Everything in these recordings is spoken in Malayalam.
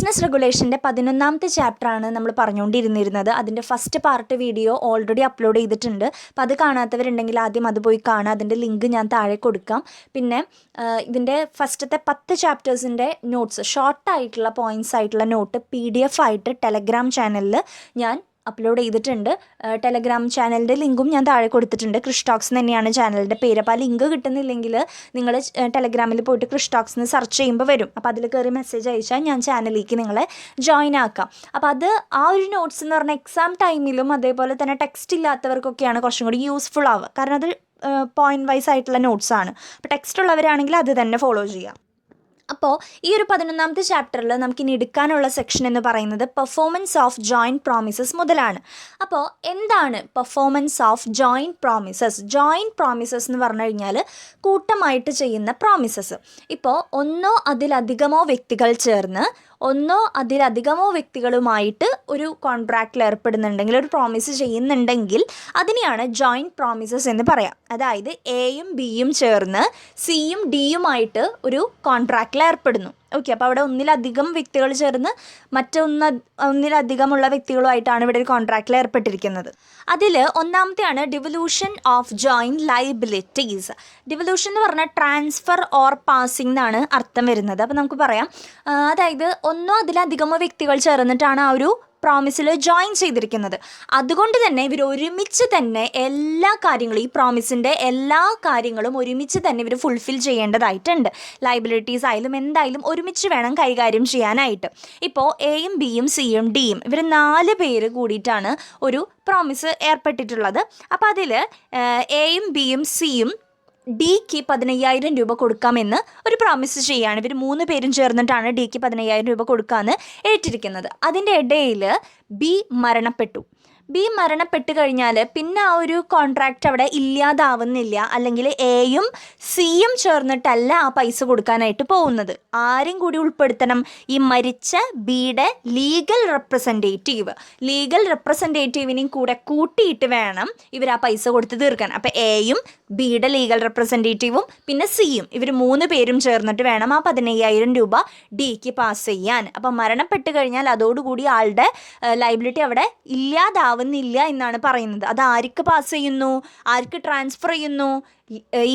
ബിസിനസ് റെഗുലേഷൻ്റെ 11ാമത്തെ ചാപ്റ്ററാണ് നമ്മൾ പറഞ്ഞുകൊണ്ടിരുന്നത്. അതിൻ്റെ first part video already upload ചെയ്തിട്ടുണ്ട്. അപ്പോൾ അത് കാണാത്തവരുണ്ടെങ്കിൽ ആദ്യം അത് പോയി കാണുക. അതിൻ്റെ ലിങ്ക് ഞാൻ താഴെ കൊടുക്കാം. പിന്നെ ഇതിൻ്റെ ഫസ്റ്റത്തെ 10 ചാപ്റ്റേഴ്സിൻ്റെ നോട്ട്സ്, ഷോർട്ടായിട്ടുള്ള പോയിൻറ്റ്സ് ആയിട്ടുള്ള നോട്ട് PDF ആയിട്ട് ടെലഗ്രാം ചാനലിൽ ഞാൻ അപ്ലോഡ് ചെയ്തിട്ടുണ്ട്. ടെലഗ്രാം ചാനലിൻ്റെ ലിങ്കും ഞാൻ താഴെ കൊടുത്തിട്ടുണ്ട്. ക്രിസ്റ്റോക്സ് തന്നെയാണ് ചാനലിൻ്റെ പേര്. അപ്പോൾ ആ ലിങ്ക് കിട്ടുന്നില്ലെങ്കിൽ നിങ്ങൾ ടെലഗ്രാമിൽ പോയിട്ട് ക്രിസ്റ്റോക്സ് എന്ന് സെർച്ച് ചെയ്യുമ്പോൾ വരും. അപ്പോൾ അതിൽ കയറി മെസ്സേജ് അയച്ചാൽ ഞാൻ ചാനലിലേക്ക് നിങ്ങളെ ജോയിൻ ആക്കാം. അപ്പോൾ അത് ആ ഒരു നോട്ട്സ് എന്ന് പറഞ്ഞാൽ എക്സാം ടൈമിലും അതേപോലെ തന്നെ ടെക്സ്റ്റ് ഇല്ലാത്തവർക്കൊക്കെയാണ് കുറച്ചും കൂടി യൂസ്ഫുൾ ആവുക. കാരണം അത് പോയിൻറ്റ് വൈസ് ആയിട്ടുള്ള നോട്ട്സാണ്. അപ്പോൾ ടെക്സ്റ്റ് ഉള്ളവരാണെങ്കിൽ അത് തന്നെ ഫോളോ ചെയ്യാം. അപ്പോൾ ഈ ഒരു 11ാമത്തെ ചാപ്റ്ററിൽ നമുക്കിനി എടുക്കാനുള്ള സെക്ഷൻ എന്ന് പറയുന്നത് പെർഫോമൻസ് ഓഫ് ജോയിൻറ്റ് പ്രോമിസസ് മുതലാണ്. അപ്പോൾ എന്താണ് performance of joint promises? Joint promises എന്ന് പറഞ്ഞു കഴിഞ്ഞാൽ കൂട്ടമായിട്ട് ചെയ്യുന്ന പ്രോമിസസ്. ഇപ്പോൾ ഒന്നോ അതിലധികമോ വ്യക്തികൾ ചേർന്ന് ഒന്നോ അതിലധികമോ വ്യക്തികളുമായിട്ട് ഒരു കോൺട്രാക്റ്റിൽ ഏർപ്പെടുന്നുണ്ടെങ്കിൽ, ഒരു പ്രോമിസ് ചെയ്യുന്നുണ്ടെങ്കിൽ അതിനെയാണ് ജോയിൻറ്റ് പ്രോമിസസ് എന്ന് പറയാം. അതായത് എയും ബിയും ചേർന്ന് സിയും ഡിയുമായിട്ട് ഒരു കോൺട്രാക്റ്റിൽ ഏർപ്പെടുന്നു. ഓക്കെ, അപ്പോൾ അവിടെ ഒന്നിലധികം വ്യക്തികൾ ചേർന്ന് ഒന്നിലധികമുള്ള വ്യക്തികളുമായിട്ടാണ് ഇവിടെ ഒരു കോൺട്രാക്റ്റിൽ ഏർപ്പെട്ടിരിക്കുന്നത്. അതിൽ ഒന്നാമത്തെയാണ് devolution of joint liabilities. Devolution എന്ന് പറഞ്ഞാൽ ട്രാൻസ്ഫർ ഓർ പാസിംഗ് എന്നാണ് അർത്ഥം വരുന്നത്. അപ്പോൾ നമുക്ക് പറയാം, അതായത് ഒന്നോ അതിലധികമോ വ്യക്തികൾ ചേർന്നിട്ടാണ് ആ ഒരു പ്രോമിസിൽ ജോയിൻ ചെയ്തിരിക്കുന്നത്. അതുകൊണ്ട് തന്നെ ഇവർ ഒരുമിച്ച് തന്നെ എല്ലാ കാര്യങ്ങളും, ഈ പ്രോമിസിൻ്റെ എല്ലാ കാര്യങ്ങളും ഒരുമിച്ച് തന്നെ ഇവർ ഫുൾഫിൽ ചെയ്യേണ്ടതായിട്ടുണ്ട്. ലയബിലിറ്റീസ് ആയാലും എന്തായാലും ഒരുമിച്ച് വേണം കൈകാര്യം ചെയ്യാനായിട്ട്. ഇപ്പോൾ എയും ബിയും സിയും ഡിയും ഇവർ 4 പേര് കൂടിയിട്ടാണ് ഒരു പ്രോമിസ് ഏർപ്പെട്ടിട്ടുള്ളത്. അപ്പോൾ അതിൽ എയും ബിയും സിയും ഡിക്ക് 15,000 രൂപ കൊടുക്കാമെന്ന് ഒരു പ്രോമിസ് ചെയ്യുകയാണ്. ഇവർ 3 പേരും ചേർന്നിട്ടാണ് ഡിക്ക് 15,000 രൂപ കൊടുക്കാമെന്ന് ഏറ്റിരിക്കുന്നത്. അതിൻ്റെ ഇടയിൽ ബി മരണപ്പെട്ട് കഴിഞ്ഞാൽ പിന്നെ ആ ഒരു കോൺട്രാക്റ്റ് അവിടെ ഇല്ലാതാവുന്നില്ല. അല്ലെങ്കിൽ എയും സിയും ചേർന്നിട്ടല്ല ആ പൈസ കൊടുക്കാനായിട്ട് പോകുന്നത്. ആരും കൂടി ഉൾപ്പെടുത്തണം, ഈ മരിച്ച ബിയുടെ ലീഗൽ റെപ്രസെൻറ്റേറ്റീവിനെയും കൂടെ കൂട്ടിയിട്ട് വേണം ഇവർ ആ പൈസ കൊടുത്ത് തീർക്കാൻ. അപ്പോൾ എയും ബിയുടെ ലീഗൽ റെപ്രസെൻറ്റേറ്റീവും പിന്നെ സിയും ഇവർ 3 പേരും ചേർന്നിട്ട് വേണം ആ 15,000 രൂപ ഡിക്ക് പാസ് ചെയ്യാൻ. അപ്പോൾ മരണപ്പെട്ട് കഴിഞ്ഞാൽ അതോടുകൂടി ആളുടെ ലയബിലിറ്റി അവിടെ ഇല്ലാതാവുന്നില്ല എന്നാണ് പറയുന്നത്. അത് ആർക്ക് പാസ് ചെയ്യുന്നു, ആർക്ക് ട്രാൻസ്ഫർ ചെയ്യുന്നു? ഈ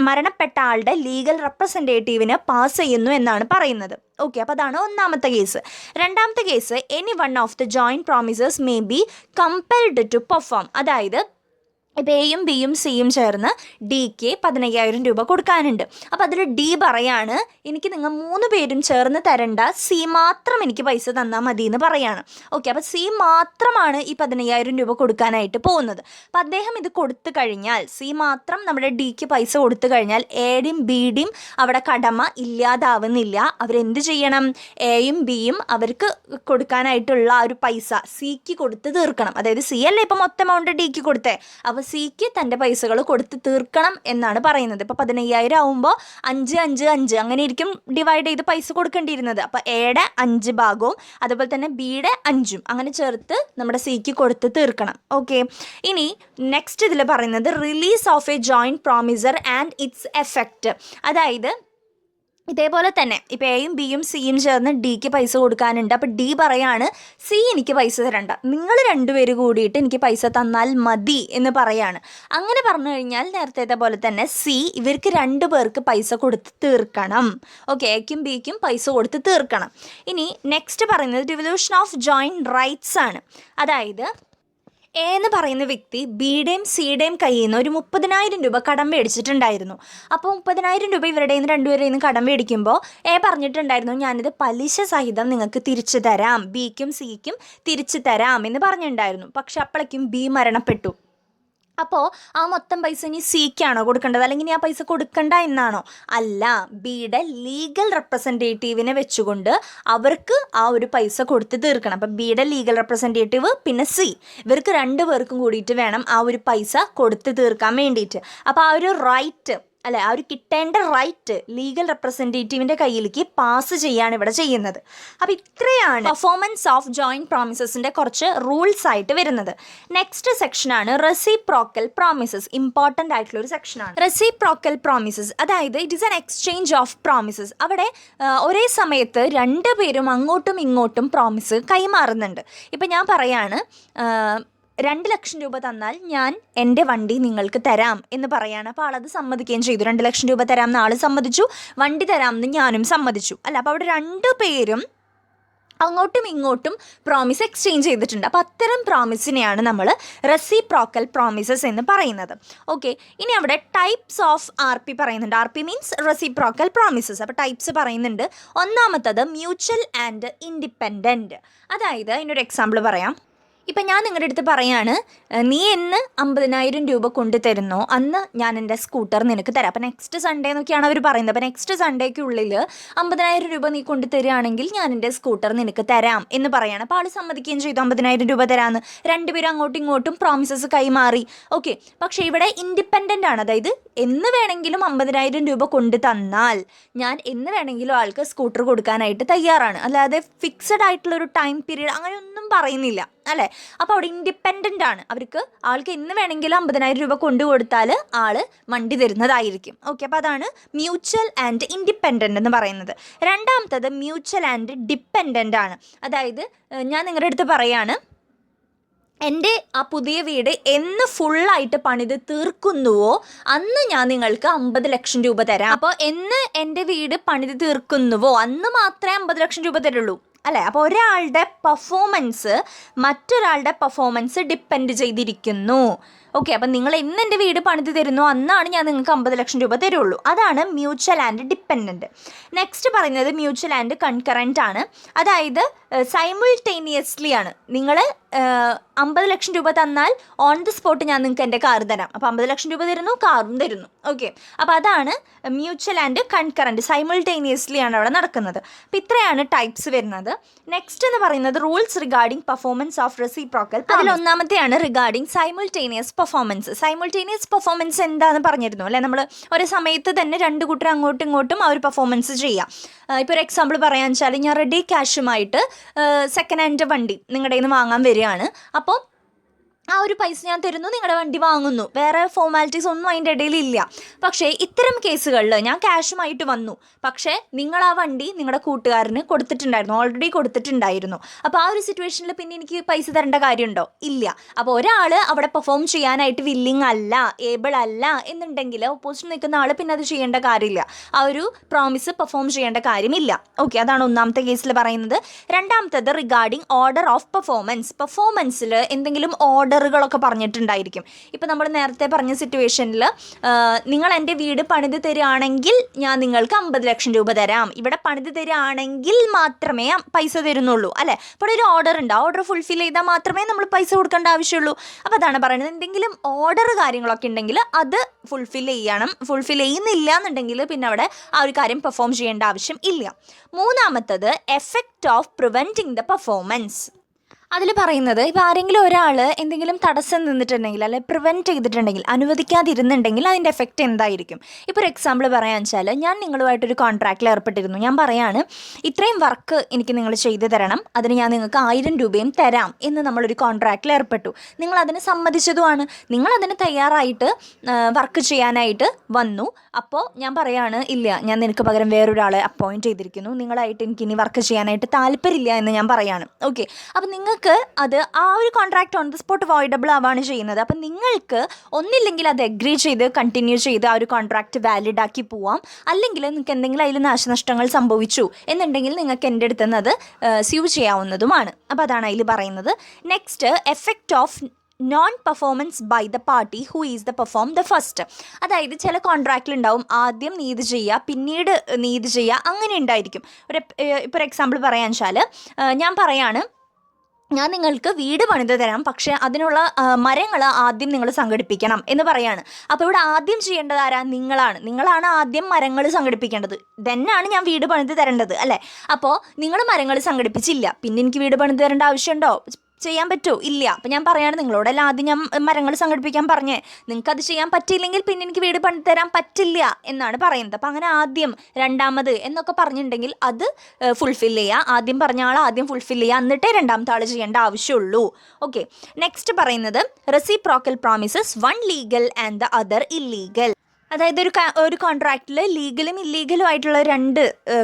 മരണപ്പെട്ട ആളുടെ ലീഗൽ റെപ്രസെൻറ്റേറ്റീവിന് പാസ് ചെയ്യുന്നു എന്നാണ് പറയുന്നത്. ഓക്കെ, അപ്പോൾ അതാണ് ഒന്നാമത്തെ കേസ്. രണ്ടാമത്തെ case, any one of the joint promises may be compelled to perform. അതായത് ഇപ്പോൾ എയും ബിയും സിയും ചേർന്ന് ഡിക്ക് 15,000 രൂപ കൊടുക്കാനുണ്ട്. അപ്പോൾ അതിൽ ഡി പറയാണ്, എനിക്ക് നിങ്ങൾ 3 പേരും ചേർന്ന് തരണ്ട, സി മാത്രം എനിക്ക് പൈസ തന്നാൽ മതി എന്ന് പറയാണ്. ഓക്കെ, അപ്പോൾ സി മാത്രമാണ് ഈ 15,000 രൂപ കൊടുക്കാനായിട്ട് പോകുന്നത്. അപ്പോൾ അദ്ദേഹം ഇത് കൊടുത്തു കഴിഞ്ഞാൽ, സി മാത്രം നമ്മുടെ ഡിക്ക് പൈസ കൊടുത്തു കഴിഞ്ഞാൽ എയുടെയും ബിയുടെയും അവിടെ കടമ ഇല്ലാതാവുന്നില്ല. അവരെന്ത് ചെയ്യണം? എയും ബിയും അവർക്ക് കൊടുക്കാനായിട്ടുള്ള ആ ഒരു പൈസ സിക്ക് കൊടുത്ത് തീർക്കണം. അതായത് സി അല്ലേ ഇപ്പോൾ മൊത്തം എമൗണ്ട് ഡിക്ക് കൊടുത്തേ, അപ്പോൾ സിക്ക് തൻ്റെ പൈസകൾ കൊടുത്ത് തീർക്കണം എന്നാണ് പറയുന്നത്. ഇപ്പോൾ 15,000 ആവുമ്പോൾ 5, 5, 5 അങ്ങനെ ഇരിക്കും ഡിവൈഡ് ചെയ്ത് പൈസ കൊടുക്കേണ്ടിയിരുന്നത്. അപ്പോൾ എയുടെ 5 ഭാഗവും അതുപോലെ തന്നെ ബിയുടെ 5ഉം അങ്ങനെ ചേർത്ത് നമ്മുടെ സിക്ക് കൊടുത്ത് തീർക്കണം. ഓക്കെ, ഇനി നെക്സ്റ്റ് ഇതിൽ പറയുന്നത് release of A joint promisor and it's effect. അതായത് ഇതേപോലെ തന്നെ ഇപ്പോൾ എയും ബിയും സിയും ചേർന്ന് ഡിക്ക് പൈസ കൊടുക്കാനുണ്ട്. അപ്പോൾ ഡി പറയാണ്, സി എനിക്ക് പൈസ തരണ്ട, നിങ്ങൾ 2 പേര് കൂടിയിട്ട് എനിക്ക് പൈസ തന്നാൽ മതി എന്ന് പറയാണ്. അങ്ങനെ പറഞ്ഞു കഴിഞ്ഞാൽ നേരത്തെ പോലെ തന്നെ സി ഇവർക്ക് 2 പേർക്ക് പൈസ കൊടുത്ത് തീർക്കണം. ഓക്കെ, എക്കും ബിക്കും പൈസ കൊടുത്ത് തീർക്കണം. ഇനി നെക്സ്റ്റ് പറയുന്നത് ഡിവല്യൂഷൻ ഓഫ് ജോയിൻറ്റ് റൈറ്റ്സ് ആണ്. അതായത് എ എന്ന് പറയുന്ന വ്യക്തി ബിയുടെയും സിയുടെയും കയ്യിൽ നിന്ന് ഒരു 30,000 രൂപ കടം മേടിച്ചിട്ടുണ്ടായിരുന്നു. അപ്പോൾ 30,000 രൂപ ഇവരുടെ നിന്ന് 2 പേരിൽ നിന്ന് കടം മേടിക്കുമ്പോൾ എ പറഞ്ഞിട്ടുണ്ടായിരുന്നു, ഞാനിത് പലിശ സഹിതം നിങ്ങൾക്ക് തിരിച്ചു തരാം, ബിക്കും സിക്കും തിരിച്ചു തരാം എന്ന് പറഞ്ഞിട്ടുണ്ടായിരുന്നു. പക്ഷെ അപ്പോഴേക്കും ബി മരണപ്പെട്ടു. അപ്പോൾ ആ മൊത്തം പൈസ ഇനി സിക്കാണോ കൊടുക്കേണ്ടത്, അല്ലെങ്കിൽ ഇനി ആ പൈസ കൊടുക്കണ്ട എന്നാണോ? അല്ല, ബിയുടെ ലീഗൽ റെപ്രസെൻറ്റേറ്റീവിനെ വെച്ചുകൊണ്ട് അവർക്ക് ആ ഒരു പൈസ കൊടുത്ത് തീർക്കണം. അപ്പം ബിയുടെ ലീഗൽ റെപ്രസെൻറ്റേറ്റീവ് പിന്നെ സി ഇവർക്ക് 2 പേർക്കും കൂടിയിട്ട് വേണം ആ ഒരു പൈസ കൊടുത്ത് തീർക്കാൻ വേണ്ടിയിട്ട്. അപ്പോൾ ആ ഒരു റൈറ്റ് അല്ലെ, ആ ഒരു കിട്ടേണ്ട റൈറ്റ് ലീഗൽ റെപ്രസെൻറ്റേറ്റീവിൻ്റെ കയ്യിലേക്ക് പാസ് ചെയ്യാണ് ഇവിടെ ചെയ്യുന്നത്. അപ്പോൾ ഇത്രയാണ് പെർഫോമൻസ് ഓഫ് ജോയിൻറ്റ് പ്രോമിസസിൻ്റെ കുറച്ച് റൂൾസ് ആയിട്ട് വരുന്നത്. നെക്സ്റ്റ് സെക്ഷനാണ് റെസിപ്രോക്കൽ പ്രോമിസസ്. ഇമ്പോർട്ടൻ്റ് ആയിട്ടുള്ള ഒരു സെക്ഷനാണ് റെസിപ്രോക്കൽ പ്രോമിസസ്. അതായത് it is an exchange of promises. അവിടെ ഒരേ സമയത്ത് രണ്ടുപേരും അങ്ങോട്ടും ഇങ്ങോട്ടും പ്രോമിസ് കൈമാറുന്നുണ്ട്. ഇപ്പം ഞാൻ പറയാണ് 2 ലക്ഷം രൂപ തന്നാൽ ഞാൻ എൻ്റെ വണ്ടി നിങ്ങൾക്ക് തരാം എന്ന് പറയാണ്. അപ്പോൾ ആളത് സമ്മതിക്കുകയും ചെയ്തു. 2 ലക്ഷം രൂപ തരാം എന്ന് ആൾ സമ്മതിച്ചു, വണ്ടി തരാമെന്ന് ഞാനും സമ്മതിച്ചു. അല്ല, അപ്പോൾ അവിടെ 2 പേരും അങ്ങോട്ടും ഇങ്ങോട്ടും പ്രോമിസ് എക്സ്ചേഞ്ച് ചെയ്തിട്ടുണ്ട്. അപ്പോൾ അത്തരം പ്രോമിസിനെയാണ് നമ്മൾ റെസിപ്രോക്കൽ പ്രോമിസസ് എന്ന് പറയുന്നത്. ഓക്കെ, ഇനി അവിടെ ടൈപ്സ് ഓഫ് RP പറയുന്നുണ്ട്. RP means reciprocal promises. അപ്പോൾ ടൈപ്സ് പറയുന്നുണ്ട്. ഒന്നാമത്തത് മ്യൂച്വൽ ആൻഡ് ഇൻഡിപെൻഡൻറ്റ്. അതായത് അതിനൊരു എക്സാമ്പിൾ പറയാം. ഇപ്പം ഞാൻ നിങ്ങളുടെ അടുത്ത് പറയാണ്, നീ എന്ന് 50,000 രൂപ കൊണ്ടു തരുന്നോ അന്ന് ഞാൻ എൻ്റെ സ്കൂട്ടർ നിനക്ക് തരാം. അപ്പോൾ നെക്സ്റ്റ് സൺഡേ എന്നൊക്കെയാണ് അവർ പറയുന്നത്. അപ്പോൾ നെക്സ്റ്റ് സൺഡേക്കുള്ളിൽ 50,000 രൂപ നീ കൊണ്ടു തരികയാണെങ്കിൽ ഞാൻ എൻ്റെ സ്കൂട്ടർ നിനക്ക് തരാം എന്ന് പറയുകയാണ്. അപ്പോൾ ആൾ സമ്മതിക്കുകയും ചെയ്തു 50,000 രൂപ തരാമെന്ന്. 2 പേരും അങ്ങോട്ടും ഇങ്ങോട്ടും പ്രോമിസസ് കൈമാറി. ഓക്കെ, പക്ഷേ ഇവിടെ ഇൻഡിപെൻഡൻ്റ് ആണ്. അതായത് എന്ന് വേണമെങ്കിലും 50,000 രൂപ കൊണ്ടു തന്നാൽ ഞാൻ എന്ന് വേണമെങ്കിലും ആൾക്ക് സ്കൂട്ടർ കൊടുക്കാനായിട്ട് തയ്യാറാണ്. അല്ലാതെ ഫിക്സഡ് ആയിട്ടുള്ളൊരു ടൈം പീരീഡ് അങ്ങനെയൊന്നും പറയുന്നില്ല, അല്ലേ? അപ്പോൾ അവിടെ ഇൻഡിപെൻഡൻ്റ് ആണ്. അവർക്ക് ആൾക്ക് എന്ന് വേണമെങ്കിലും 50,000 രൂപ കൊണ്ടു കൊടുത്താൽ ആൾ വണ്ടി തരുന്നതായിരിക്കും. ഓക്കെ, അപ്പോൾ അതാണ് മ്യൂച്വൽ ആൻഡ് ഇൻഡിപെൻഡൻ്റ് എന്ന് പറയുന്നത്. രണ്ടാമത്തത് മ്യൂച്വൽ ആൻഡ് ഡിപ്പെൻഡൻ്റ് ആണ്. അതായത് ഞാൻ നിങ്ങളുടെ അടുത്ത് പറയാണ്, എൻ്റെ ആ പുതിയ വീട് എന്ന് ഫുള്ളായിട്ട് പണിത് തീർക്കുന്നുവോ അന്ന് ഞാൻ നിങ്ങൾക്ക് 50 ലക്ഷം രൂപ തരാം. അപ്പോൾ എന്ന് എൻ്റെ വീട് പണിത് തീർക്കുന്നുവോ അന്ന് മാത്രമേ 50 ലക്ഷം രൂപ തരുള്ളൂ, അല്ലേ? അപ്പോൾ ഒരാളുടെ പെർഫോമൻസ് മറ്റൊരാളുടെ പെർഫോമൻസ് ഡിപ്പെൻഡ് ചെയ്തിരിക്കുന്നു. ഓക്കെ, അപ്പം നിങ്ങൾ എന്ന് എൻ്റെ വീട് പണിത് തരുന്നു അന്നാണ് ഞാൻ നിങ്ങൾക്ക് 50 ലക്ഷം രൂപ തരുള്ളൂ. അതാണ് മ്യൂച്വൽ ആൻഡ് ഡിപ്പെൻഡൻറ്റ്. നെക്സ്റ്റ് പറയുന്നത് മ്യൂച്വൽ ആൻഡ് കൺകറൻറ്റ് ആണ്. അതായത് സൈമിൾട്ടേനിയസ്ലി ആണ്. നിങ്ങൾ 50 ലക്ഷം രൂപ തന്നാൽ ഓൺ ദി സ്പോട്ട് ഞാൻ നിങ്ങൾക്ക് എൻ്റെ കാർ തരാം. അപ്പോൾ 50 ലക്ഷം രൂപ തരുന്നു, കാറും തരുന്നു. ഓക്കെ, അപ്പോൾ അതാണ് മ്യൂച്വൽ ആൻഡ് കൺകറൻറ്റ്. സൈമിൾട്ടേനിയസ്ലി ആണ് അവിടെ നടക്കുന്നത്. അപ്പോൾ ഇത്രയാണ് ടൈപ്സ് വരുന്നത്. നെക്സ്റ്റ് എന്ന് പറയുന്നത് rules regarding performance of reciprocal. അതിൽ ഒന്നാമത്തെയാണ് regarding simultaneous performance. Simultaneous performance എന്താണെന്ന് പറഞ്ഞിരുന്നു, അല്ലേ? നമ്മൾ ഒരു സമയത്ത് തന്നെ 2 കൂട്ടർ അങ്ങോട്ടും ഇങ്ങോട്ടും ആ ഒരു പെർഫോമൻസ് ചെയ്യാം. ഇപ്പോൾ ഒരു എക്സാമ്പിൾ പറയാന്ന് വെച്ചാൽ, ഞാൻ റെഡി ക്യാഷുമായിട്ട് സെക്കൻഡ് ഹാൻഡ് വണ്ടി നിങ്ങളുടെ കയ്യിൽ നിന്ന് വാങ്ങാൻ വരികയാണ്. അപ്പോൾ ആ ഒരു പൈസ ഞാൻ തരുന്നു, നിങ്ങളുടെ വണ്ടി വാങ്ങുന്നു. വേറെ ഫോർമാലിറ്റീസ് ഒന്നും അതിൻ്റെ ഇടയിൽ ഇല്ല. പക്ഷേ ഇത്തരം കേസുകളിൽ ഞാൻ ക്യാഷുമായിട്ട് വന്നു, പക്ഷേ നിങ്ങൾ ആ വണ്ടി നിങ്ങളുടെ കൂട്ടുകാരന് കൊടുത്തിട്ടുണ്ടായിരുന്നു, ഓൾറെഡി കൊടുത്തിട്ടുണ്ടായിരുന്നു. അപ്പോൾ ആ ഒരു സിറ്റുവേഷനിൽ പിന്നെ എനിക്ക് പൈസ തരേണ്ട കാര്യമുണ്ടോ? ഇല്ല. അപ്പോൾ ഒരാൾ അവിടെ പെർഫോം ചെയ്യാനായിട്ട് വില്ലിങ് അല്ല, ഏബിൾ അല്ല എന്നുണ്ടെങ്കിൽ ഓപ്പോസിറ്റ് നിൽക്കുന്ന ആൾ പിന്നെ അത് ചെയ്യേണ്ട കാര്യമില്ല, ആ ഒരു പ്രോമിസ് പെർഫോം ചെയ്യേണ്ട കാര്യമില്ല. ഓക്കെ, അതാണ് ഒന്നാമത്തെ കേസിൽ പറയുന്നത്. രണ്ടാമത്തേത് റിഗാർഡിങ് ഓർഡർ ഓഫ് പെർഫോമൻസ്. പെർഫോമൻസിൽ എന്തെങ്കിലും ഓർഡറുകളൊക്കെ പറഞ്ഞിട്ടുണ്ടായിരിക്കും. ഇപ്പോൾ നമ്മൾ നേരത്തെ പറഞ്ഞ സിറ്റുവേഷനിൽ നിങ്ങൾ എൻ്റെ വീട് പണിത് തരികയാണെങ്കിൽ ഞാൻ നിങ്ങൾക്ക് 50 ലക്ഷം രൂപ തരാം, ഇവിടെ പണിത് തരികയാണെങ്കിൽ മാത്രമേ പൈസ തരുന്നുള്ളൂ, അല്ലേ? അപ്പോൾ ഒരു ഓർഡർ ഉണ്ട്, ആ ഓർഡർ ഫുൾഫിൽ ചെയ്താൽ മാത്രമേ നമ്മൾ പൈസ കൊടുക്കേണ്ട ആവശ്യമുള്ളൂ. അപ്പോൾ അതാണ് പറയുന്നത്. എന്തെങ്കിലും ഓർഡർ കാര്യങ്ങളൊക്കെ ഉണ്ടെങ്കിൽ അത് ഫുൾഫിൽ ചെയ്യണം. ഫുൾഫിൽ ചെയ്യുന്നില്ല എന്നുണ്ടെങ്കിൽ പിന്നെ അവിടെ ആ ഒരു കാര്യം പെർഫോം ചെയ്യേണ്ട ആവശ്യം ഇല്ല. മൂന്നാമത്തത് effect of preventing the performance. അതിൽ പറയുന്നത്, ഇപ്പോൾ ആരെങ്കിലും ഒരാൾ എന്തെങ്കിലും തടസ്സം നിന്നിട്ടുണ്ടെങ്കിൽ, അല്ലെങ്കിൽ പ്രിവെൻറ്റ് ചെയ്തിട്ടുണ്ടെങ്കിൽ, അനുവദിക്കാതിരുന്നുണ്ടെങ്കിൽ അതിൻ്റെ എഫക്റ്റ് എന്തായിരിക്കും? ഇപ്പോൾ ഒരു എക്സാമ്പിൾ പറയാന്ന് വെച്ചാൽ, ഞാൻ നിങ്ങളുമായിട്ടൊരു കോൺട്രാക്റ്റിൽ ഏർപ്പെട്ടിരുന്നു. ഞാൻ പറയാണ്, ഇത്രയും വർക്ക് എനിക്ക് നിങ്ങൾ ചെയ്തു തരണം, അതിന് ഞാൻ നിങ്ങൾക്ക് 1000 രൂപയും തരാം എന്ന് നമ്മളൊരു കോൺട്രാക്റ്റിൽ ഏർപ്പെട്ടു. നിങ്ങളതിന് സമ്മതിച്ചതുമാണ്, നിങ്ങളതിന് തയ്യാറായിട്ട് വർക്ക് ചെയ്യാനായിട്ട് വന്നു. അപ്പോൾ ഞാൻ പറയാണ്, ഇല്ല, ഞാൻ നിനക്ക് പകരം വേറൊരാളെ അപ്പോയിൻറ്റ് ചെയ്തിരിക്കുന്നു, നിങ്ങളായിട്ട് എനിക്കിനി വർക്ക് ചെയ്യാനായിട്ട് താല്പര്യമില്ല എന്ന് ഞാൻ പറയാണ്. ഓക്കെ, അപ്പോൾ നിങ്ങൾക്ക് അത് ആ ഒരു contract on the spot voidable ആവാണ് ചെയ്യുന്നത്. അപ്പം നിങ്ങൾക്ക് ഒന്നില്ലെങ്കിൽ അത് എഗ്രി ചെയ്ത് കണ്ടിന്യൂ ചെയ്ത് ആ ഒരു കോൺട്രാക്റ്റ് വാലിഡ് ആക്കി പോവാം, അല്ലെങ്കിൽ നിങ്ങൾക്ക് എന്തെങ്കിലും അതിൽ നാശനഷ്ടങ്ങൾ സംഭവിച്ചു എന്നുണ്ടെങ്കിൽ നിങ്ങൾക്ക് എൻ്റെ അടുത്ത് നിന്ന് അത് സ്യൂ ചെയ്യാവുന്നതുമാണ്. അപ്പോൾ അതാണ് അതിൽ പറയുന്നത്. Next, effect of non performance by the party who is the perform the first. അതായത് ചില കോൺട്രാക്റ്റിലുണ്ടാവും ആദ്യം നീതി ചെയ്യുക, പിന്നീട് നീതി ചെയ്യുക, അങ്ങനെ ഉണ്ടായിരിക്കും. ഇപ്പോൾ ഒരു എക്സാമ്പിൾ പറയാന്ന് വെച്ചാൽ, ഞാൻ പറയാണ്, ഞാൻ നിങ്ങൾക്ക് വീട് പണിത് തരാം, പക്ഷേ അതിനുള്ള മരങ്ങൾ ആദ്യം നിങ്ങൾ സംഘടിപ്പിക്കണം എന്ന് പറയാണ്. അപ്പോൾ ഇവിടെ ആദ്യം ചെയ്യേണ്ടത് ആരാ? നിങ്ങളാണ് ആദ്യം മരങ്ങൾ സംഘടിപ്പിക്കേണ്ടത്. തന്നെയാണ് ഞാൻ വീട് പണിത് തരേണ്ടത്, അല്ലേ? അപ്പോൾ നിങ്ങൾ മരങ്ങൾ സംഘടിപ്പിച്ചില്ല, പിന്നെ എനിക്ക് വീട് പണിത് തരേണ്ട ആവശ്യമുണ്ടോ? ചെയ്യാൻ പറ്റുമോ? ഇല്ല. അപ്പം ഞാൻ പറയാണ് നിങ്ങളോടല്ല ആദ്യം ഞാൻ മരങ്ങൾ സംഘടിപ്പിക്കാൻ പറഞ്ഞേ, നിങ്ങൾക്ക് അത് ചെയ്യാൻ പറ്റിയില്ലെങ്കിൽ പിന്നെ എനിക്ക് വീട് പണിത് തരാൻ പറ്റില്ല എന്നാണ് പറയുന്നത്. അപ്പം അങ്ങനെ ആദ്യം, രണ്ടാമത് എന്നൊക്കെ പറഞ്ഞിട്ടുണ്ടെങ്കിൽ അത് ഫുൾഫിൽ ചെയ്യുക. ആദ്യം പറഞ്ഞ ആൾ ആദ്യം ഫുൾഫിൽ ചെയ്യുക, എന്നിട്ടേ രണ്ടാമത്തെ ആൾ ചെയ്യേണ്ട ആവശ്യമുള്ളൂ. ഓക്കെ, നെക്സ്റ്റ് പറയുന്നത് reciprocal promises, one legal and the other illegal. അതായത് ഒരു കോൺട്രാക്റ്റിൽ ലീഗലും ഇല്ലീഗലും ആയിട്ടുള്ള രണ്ട്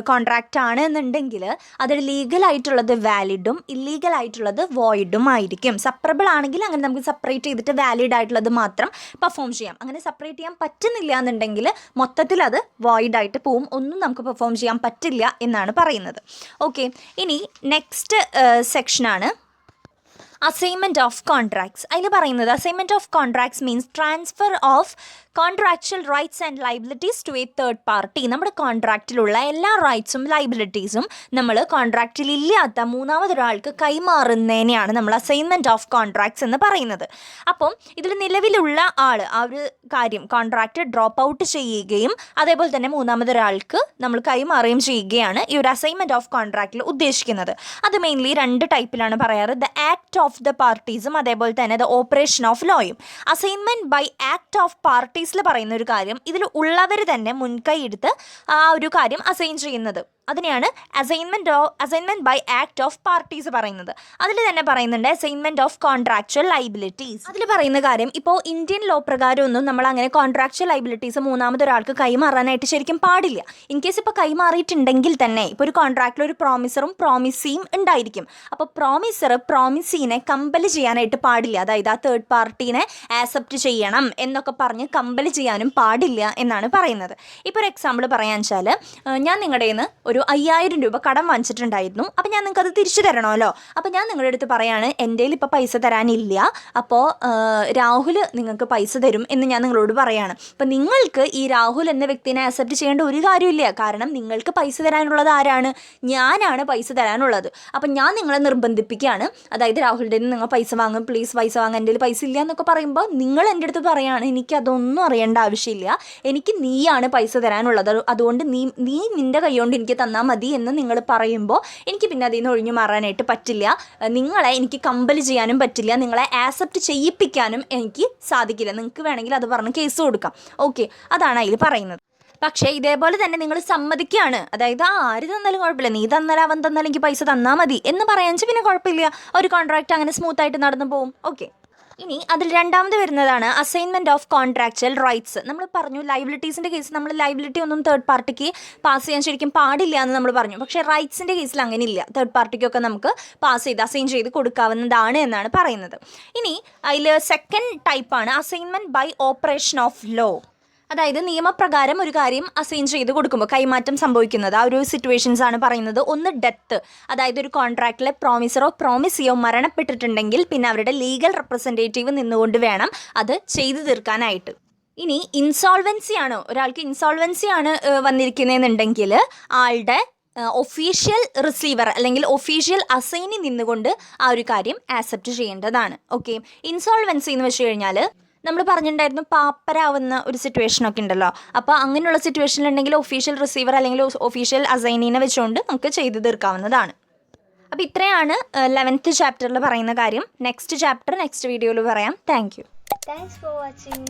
കോൺട്രാക്റ്റ് ആണ് എന്നുണ്ടെങ്കിൽ അതിൽ ലീഗലായിട്ടുള്ളത് വാലിഡും ഇല്ലീഗൽ ആയിട്ടുള്ളത് വോയിഡും ആയിരിക്കും. സെപ്പറബിൾ ആണെങ്കിൽ അങ്ങനെ നമുക്ക് സെപ്പറേറ്റ് ചെയ്തിട്ട് വാലിഡ് ആയിട്ടുള്ളത് മാത്രം പെർഫോം ചെയ്യാം. അങ്ങനെ സെപ്പറേറ്റ് ചെയ്യാൻ പറ്റുന്നില്ല എന്നുണ്ടെങ്കിൽ മൊത്തത്തിൽ അത് വോയിഡായിട്ട് പോവും, ഒന്നും നമുക്ക് പെർഫോം ചെയ്യാൻ പറ്റില്ല എന്നാണ് പറയുന്നത്. ഓക്കെ, ഇനി നെക്സ്റ്റ് സെക്ഷനാണ് അസൈൻമെൻറ്റ് ഓഫ് കോൺട്രാക്ട്സ്. അതിൽ പറയുന്നത് assignment of contracts means transfer of contractual rights and liabilities to a third party. നമ്മുടെ കോൺട്രാക്റ്റിലുള്ള എല്ലാ റൈറ്റ്സും ലൈബിലിറ്റീസും നമ്മൾ കോൺട്രാക്റ്റിൽ ഇല്ലാത്ത മൂന്നാമതൊരാൾക്ക് കൈമാറുന്നതിനെയാണ് നമ്മൾ അസൈൻമെൻറ്റ് ഓഫ് കോൺട്രാക്ട്സ് എന്ന് പറയുന്നത്. അപ്പം ഇതിൽ നിലവിലുള്ള ആൾ ആ ഒരു കാര്യം കോൺട്രാക്റ്റ് ഡ്രോപ്പ് ഔട്ട് ചെയ്യുകയും അതേപോലെ തന്നെ മൂന്നാമതൊരാൾക്ക് നമ്മൾ കൈമാറുകയും ചെയ്യുകയാണ് ഈ ഒരു അസൈൻമെൻറ്റ് ഓഫ് കോൺട്രാക്റ്റിൽ ഉദ്ദേശിക്കുന്നത്. അത് മെയിൻലി രണ്ട് ടൈപ്പിലാണ് പറയാറ്, ദ ആക്ട് ഓഫ് ദ പാർട്ടീസും അതേപോലെ തന്നെ ദ ഓപ്പറേഷൻ ഓഫ് ലോയും. Assignment by act of parties പറയുന്ന ഒരു കാര്യം, ഇതിൽ ഉള്ളവർ തന്നെ മുൻകൈ എടുത്ത് ആ ഒരു കാര്യം അസൈൻ ചെയ്യുന്നത്, അതിനെയാണ് assignment by act of parties പറയുന്നത്. അതിൽ തന്നെ പറയുന്നുണ്ട് അസൈൻമെൻറ്റ് ഓഫ് കോൺട്രാക്ച്വൽ ലൈബിലിറ്റീസ്. അതിൽ പറയുന്ന കാര്യം, ഇപ്പോൾ ഇന്ത്യൻ ലോ പ്രകാരം ഒന്നും നമ്മൾ അങ്ങനെ കോൺട്രാക്ച്വൽ ലൈബിലിറ്റീസ് മൂന്നാമതൊരാൾക്ക് കൈമാറാനായിട്ട് ശരിക്കും പാടില്ല. ഇൻ കേസ് ഇപ്പോൾ കൈമാറിയിട്ടുണ്ടെങ്കിൽ തന്നെ ഇപ്പോൾ ഒരു കോൺട്രാക്റ്റിൽ ഒരു പ്രോമിസറും പ്രോമിസിയും ഉണ്ടായിരിക്കും. അപ്പോൾ പ്രോമിസർ പ്രോമിസീനെ കമ്പൽ ചെയ്യാനായിട്ട് പാടില്ല, അതായത് ആ തേർഡ് പാർട്ടീനെ ആക്സെപ്റ്റ് ചെയ്യണം എന്നൊക്കെ പറഞ്ഞ് കമ്പൽ ചെയ്യാനും പാടില്ല എന്നാണ് പറയുന്നത്. ഇപ്പോൾ ഒരു എക്സാമ്പിൾ പറയാൻ വെച്ചാൽ, ഞാൻ നിങ്ങളുടെ കയ്യിൽ നിന്ന് ഒരു 5000 രൂപ കടം വാങ്ങിച്ചിട്ടുണ്ടായിരുന്നു. അപ്പോൾ ഞാൻ നിങ്ങൾക്ക് അത് തിരിച്ചു തരണമല്ലോ. അപ്പോൾ ഞാൻ നിങ്ങളുടെ അടുത്ത് പറയാണ് എൻ്റെ കയ്യിൽ ഇപ്പോൾ പൈസ തരാനില്ല, അപ്പോൾ രാഹുൽ നിങ്ങൾക്ക് പൈസ തരും എന്ന് ഞാൻ നിങ്ങളോട് പറയാണ്. അപ്പോൾ നിങ്ങൾക്ക് ഈ രാഹുൽ എന്ന വ്യക്തിനെ ആക്സെപ്റ്റ് ചെയ്യേണ്ട ഒരു കാര്യമില്ല, കാരണം നിങ്ങൾക്ക് പൈസ തരാനുള്ളത് ആരാണ്? ഞാനാണ് പൈസ തരാനുള്ളത്. അപ്പം ഞാൻ നിങ്ങളെ നിർബന്ധിപ്പിക്കുകയാണ്, അതായത് രാഹുലിൻ്റെ നിങ്ങൾ പൈസ വാങ്ങും, പ്ലീസ് പൈസ വാങ്ങാൻ, എൻ്റെ കയ്യിൽ പൈസ ഇല്ല എന്നൊക്കെ പറയുമ്പോൾ നിങ്ങൾ എൻ്റെ അടുത്ത് പറയാണ് എനിക്കതൊന്നും അറിയേണ്ട ആവശ്യമില്ല, എനിക്ക് നീയാണ് പൈസ തരാനുള്ളത്, അതുകൊണ്ട് നീ നിൻ്റെ കൈ കൊണ്ട് എനിക്ക് തന്നാൽ മതി എന്ന് നിങ്ങൾ പറയുമ്പോൾ എനിക്ക് പിന്നെ അതിൽ നിന്ന് ഒഴിഞ്ഞു മാറാനായിട്ട് പറ്റില്ല. നിങ്ങളെ എനിക്ക് കമ്പൽ ചെയ്യാനും പറ്റില്ല, നിങ്ങളെ ആക്സെപ്റ്റ് ചെയ്യിപ്പിക്കാനും എനിക്ക് സാധിക്കില്ല. നിങ്ങൾക്ക് വേണമെങ്കിൽ അത് പറഞ്ഞ് കേസ് കൊടുക്കാം. ഓക്കെ, അതാണ് അതിൽ പറയുന്നത്. പക്ഷേ ഇതേപോലെ തന്നെ നിങ്ങൾ സമ്മതിക്കുകയാണ്, അതായത് ആര് തന്നാലും കുഴപ്പമില്ല, നീ തന്നാലും അവൻ തന്നാലും എനിക്ക് പൈസ തന്നാൽ മതി എന്ന് പറയാൻ വെച്ചാൽ പിന്നെ കുഴപ്പമില്ല, ഒരു കോൺട്രാക്റ്റ് അങ്ങനെ സ്മൂത്തായിട്ട് നടന്നു പോകും. ഓക്കെ, ഇനി അതിൽ രണ്ടാമത് വരുന്നതാണ് അസൈൻമെൻറ്റ് ഓഫ് കോൺട്രാക്ച്വൽ റൈറ്റ്സ്. നമ്മൾ പറഞ്ഞു ലൈബിലിറ്റീസിൻ്റെ കേസ് നമ്മൾ ലൈബിലിറ്റി ഒന്നും തേർഡ് പാർട്ടിക്ക് പാസ് ചെയ്യാൻ ശരിക്കും പാടില്ല എന്ന് നമ്മൾ പറഞ്ഞു. പക്ഷേ റൈറ്റ്സിൻ്റെ കേസിൽ അങ്ങനെ ഇല്ല, തേർഡ് പാർട്ടിക്കൊക്കെ നമുക്ക് പാസ് ചെയ്ത് അസൈൻ ചെയ്ത് കൊടുക്കാവുന്നതാണ് എന്നാണ് പറയുന്നത്. ഇനി അതിൽ സെക്കൻഡ് ടൈപ്പാണ് assignment by operation of law. അതായത് നിയമപ്രകാരം ഒരു കാര്യം അസൈൻ ചെയ്ത് കൊടുക്കുമ്പോൾ കൈമാറ്റം സംഭവിക്കുന്നത് ആ ഒരു സിറ്റുവേഷൻസ് ആണ് പറയുന്നത്. ഒന്ന് ഡെത്ത്, അതായത് ഒരു കോൺട്രാക്റ്റിലെ പ്രോമിസറോ പ്രോമിസിയോ മരണപ്പെട്ടിട്ടുണ്ടെങ്കിൽ പിന്നെ അവരുടെ ലീഗൽ റെപ്രസെൻറ്റേറ്റീവ് നിന്നുകൊണ്ട് വേണം അത് ചെയ്തു തീർക്കാനായിട്ട്. ഇനി ഇൻസോൾവൻസി ആണ്, ഒരാൾക്ക് ഇൻസോൾവൻസി ആണ് വന്നിരിക്കുന്നതെന്നുണ്ടെങ്കിൽ ആളുടെ ഒഫീഷ്യൽ റിസീവർ അല്ലെങ്കിൽ ഒഫീഷ്യൽ അസൈനിൽ നിന്നുകൊണ്ട് ആ ഒരു കാര്യം ആക്സെപ്റ്റ് ചെയ്യേണ്ടതാണ്. ഓക്കെ, ഇൻസോൾവൻസി എന്ന് വെച്ച് കഴിഞ്ഞാൽ നമ്മൾ പറഞ്ഞിട്ടുണ്ടായിരുന്നു പാപ്പരാവുന്ന ഒരു സിറ്റുവേഷനൊക്കെ ഉണ്ടല്ലോ. അപ്പോൾ അങ്ങനെയുള്ള സിറ്റുവേഷനിലുണ്ടെങ്കിൽ ഒഫീഷ്യൽ റിസീവർ അല്ലെങ്കിൽ ഒഫീഷ്യൽ അസൈനീനെ വെച്ചുകൊണ്ട് നമുക്ക് ചെയ്തു തീർക്കാവുന്നതാണ്. അപ്പോൾ ഇത്രയാണ് 11th ചാപ്റ്ററിൽ പറയുന്ന കാര്യം. നെക്സ്റ്റ് ചാപ്റ്റർ നെക്സ്റ്റ് വീഡിയോയിൽ പറയാം. Thanks for watching.